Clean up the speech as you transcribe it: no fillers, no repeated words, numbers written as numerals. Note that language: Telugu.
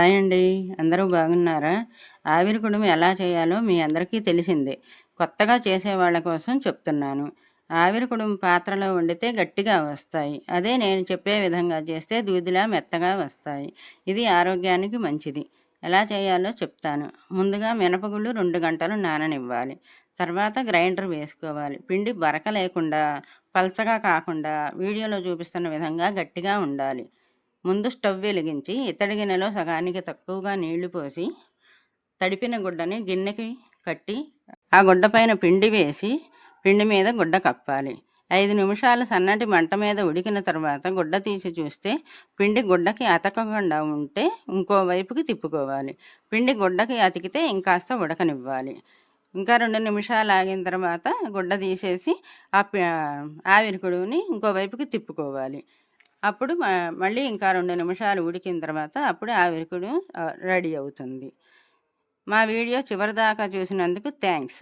హాయ్ అండి. అందరూ బాగున్నారా? ఆవిరి కుడుము ఎలా చేయాలో మీ అందరికీ తెలిసిందే. కొత్తగా చేసేవాళ్ళ కోసం చెప్తున్నాను. ఆవిరి కుడుము పాత్రలో వండితే గట్టిగా వస్తాయి. అదే నేను చెప్పే విధంగా చేస్తే దూదిలా మెత్తగా వస్తాయి. ఇది ఆరోగ్యానికి మంచిది. ఎలా చేయాలో చెప్తాను. ముందుగా మినపగుళ్ళు 2 గంటలు నాననివ్వాలి. తర్వాత గ్రైండర్ వేసుకోవాలి. పిండి బరక లేకుండా, పల్చగా కాకుండా వీడియోలో చూపిస్తున్న విధంగా గట్టిగా ఉండాలి. ముందు స్టవ్ వెలిగించి ఇత్తడి గిన్నెలో సగానికి తక్కువగా నీళ్లు పోసి తడిపిన గుడ్డని గిన్నెకి కట్టి ఆ గుడ్డ పైన పిండి వేసి పిండి మీద గుడ్డ కప్పాలి. 5 నిమిషాలు సన్నటి మంట మీద ఉడికిన తర్వాత గుడ్డ తీసి చూస్తే పిండి గుడ్డకి అతకకుండా ఉంటే ఇంకో వైపుకి తిప్పుకోవాలి. పిండి గుడ్డకి అతికితే ఇంకాస్త ఉడకనివ్వాలి. ఇంకా 2 నిమిషాలు ఆగిన తర్వాత గుడ్డ తీసేసి ఆవిరి కుడుముని ఇంకో వైపుకి తిప్పుకోవాలి. అప్పుడు మళ్ళీ ఇంకా 2 నిమిషాలు ఉడికిన తర్వాత అప్పుడు ఆవిరి కుడుము రెడీ అవుతుంది. మా వీడియో చివరిదాకా చూసినందుకు థ్యాంక్స్.